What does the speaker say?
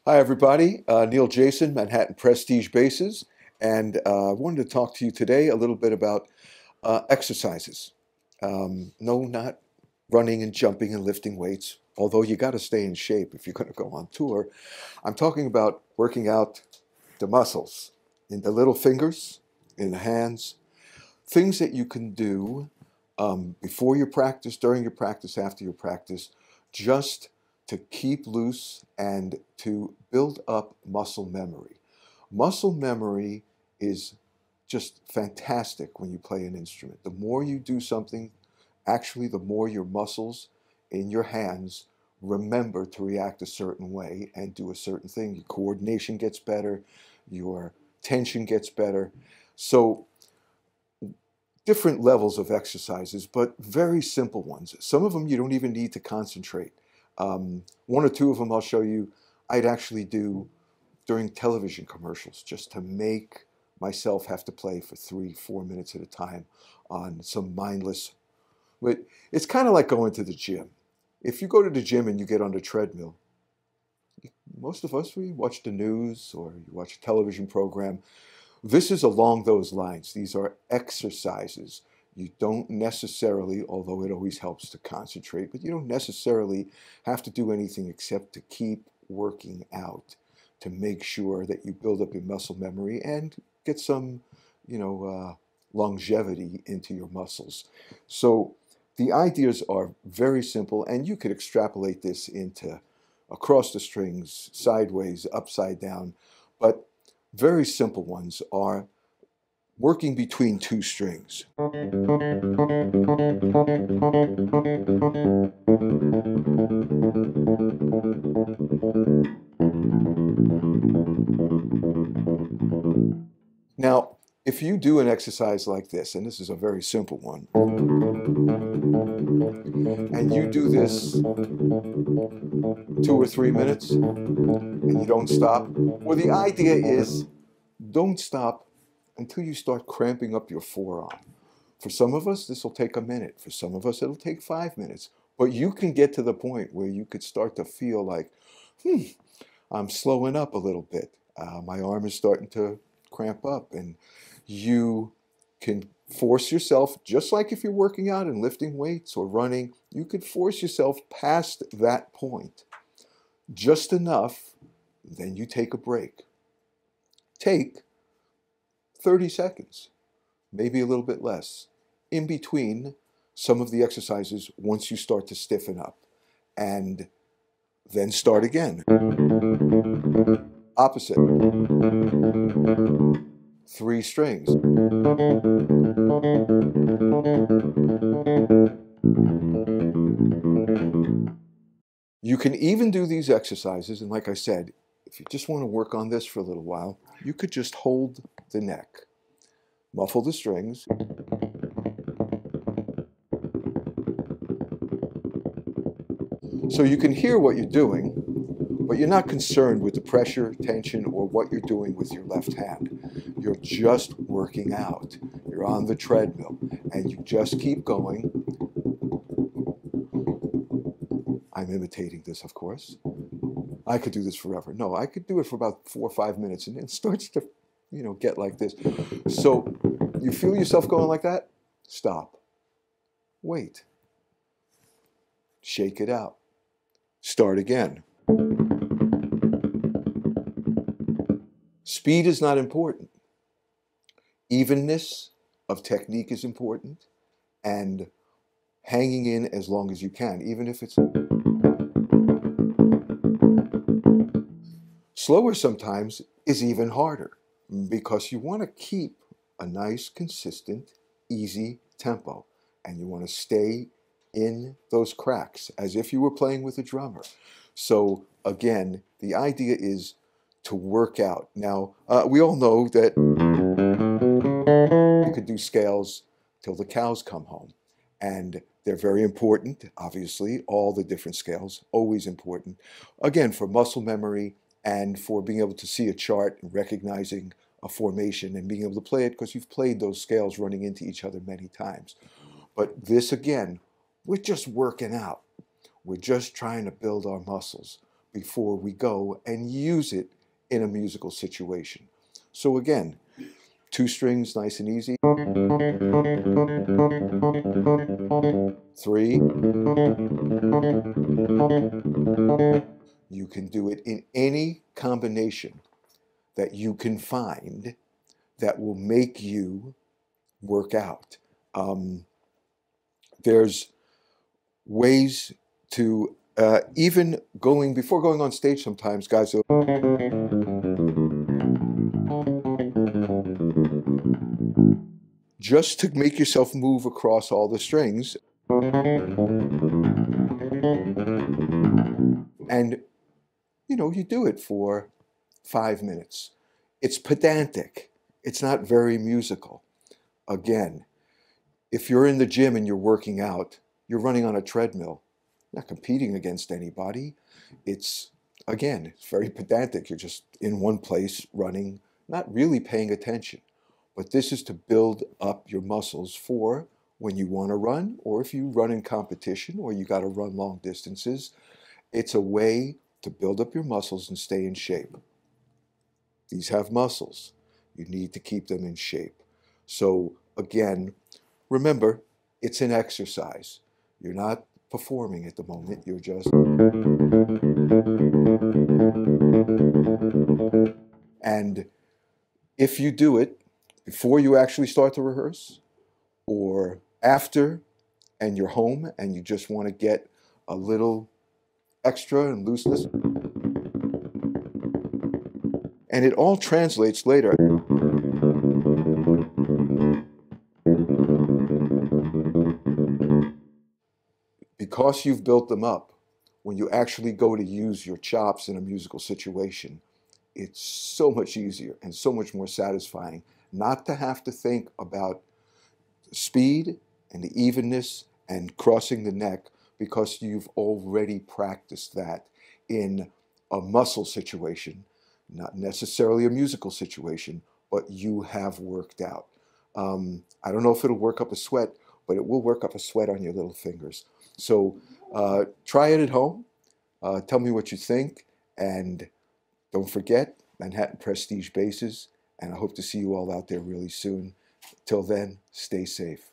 Hi, everybody. Neil Jason, Manhattan Prestige Bases, and I wanted to talk to you today a little bit about exercises. No, not running and jumping and lifting weights, although you got to stay in shape if you're going to go on tour. I'm talking about working out the muscles in the little fingers, in the hands, things that you can do before your practice, during your practice, after your practice, just to keep loose and to build up muscle memory. Muscle memory is just fantastic when you play an instrument. The more you do something, actually, the more your muscles in your hands remember to react a certain way and do a certain thing. Your coordination gets better, your tension gets better. So different levels of exercises, but very simple ones. Some of them you don't even need to concentrate. One or two of them I'll show you I'd actually do during television commercials just to make myself have to play for 3, 4 minutes at a time on some mindless. But it's kind of like going to the gym. If you go to the gym and you get on the treadmill, most of us, we watch the news or you watch a television program. This is along those lines. These are exercises. You don't necessarily, although it always helps to concentrate, but you don't necessarily have to do anything except to keep working out to make sure that you build up your muscle memory and get some, longevity into your muscles. So the ideas are very simple, and you could extrapolate this into across the strings, sideways, upside down, but very simple ones are working between two strings. Now, if you do an exercise like this, and this is a very simple one, and you do this 2 or 3 minutes and you don't stop, well, the idea is don't stop until you start cramping up your forearm. For some of us, this will take a minute. For some of us, it'll take 5 minutes. But you can get to the point where you could start to feel like, I'm slowing up a little bit. My arm is starting to cramp up. And you can force yourself, just like if you're working out and lifting weights or running, you could force yourself past that point. Just enough, then you take a break. Take 30 seconds, maybe a little bit less, in between some of the exercises once you start to stiffen up. And then start again. Opposite. 3 strings. You can even do these exercises, and like I said, if you just want to work on this for a little while, you could just hold the neck, muffle the strings, so you can hear what you're doing, but you're not concerned with the pressure, tension, or what you're doing with your left hand. You're just working out. You're on the treadmill, and you just keep going. I'm imitating this, of course. I could do this forever. No, I could do it for about 4 or 5 minutes, and it starts to, get like this. So you feel yourself going like that? Stop. Wait. Shake it out. Start again. Speed is not important. Evenness of technique is important, and hanging in as long as you can, even if it's slower sometimes is even harder because you want to keep a nice, consistent, easy tempo, and you want to stay in those cracks as if you were playing with a drummer. So again, the idea is to work out. Now, we all know that you could do scales till the cows come home, and they're very important, obviously, all the different scales, always important, again, for muscle memory and for being able to see a chart and recognizing a formation and being able to play it because you've played those scales running into each other many times. But this, again, we're just working out. We're just trying to build our muscles. before we go and use it in a musical situation. So again, 2 strings, nice and easy. 3. You can do it in any combination that you can find that will make you work out. There's ways to even before going on stage sometimes, guys will just to make yourself move across all the strings. And, you do it for 5 minutes. It's pedantic. It's not very musical. Again, if you're in the gym and you're working out, you're running on a treadmill, not competing against anybody. Again, it's very pedantic. You're just in one place running, not really paying attention. But this is to build up your muscles for when you want to run, or if you run in competition, or you got to run long distances. It's a way to build up your muscles and stay in shape. These have muscles. You need to keep them in shape. So again, remember, it's an exercise. You're not performing at the moment. You're just... And if you do it before you actually start to rehearse, or after, and you're home and you just want to get a little extra and looseness, and it all translates later. Because you've built them up, when you actually go to use your chops in a musical situation, it's so much easier and so much more satisfying not to have to think about speed and the evenness and crossing the neck, because you've already practiced that in a muscle situation, not necessarily a musical situation, but you have worked out. I don't know if it'll work up a sweat, but it will work up a sweat on your little fingers. So try it at home. Tell me what you think. And don't forget, Manhattan Prestige Basses. And I hope to see you all out there really soon. Till then, stay safe.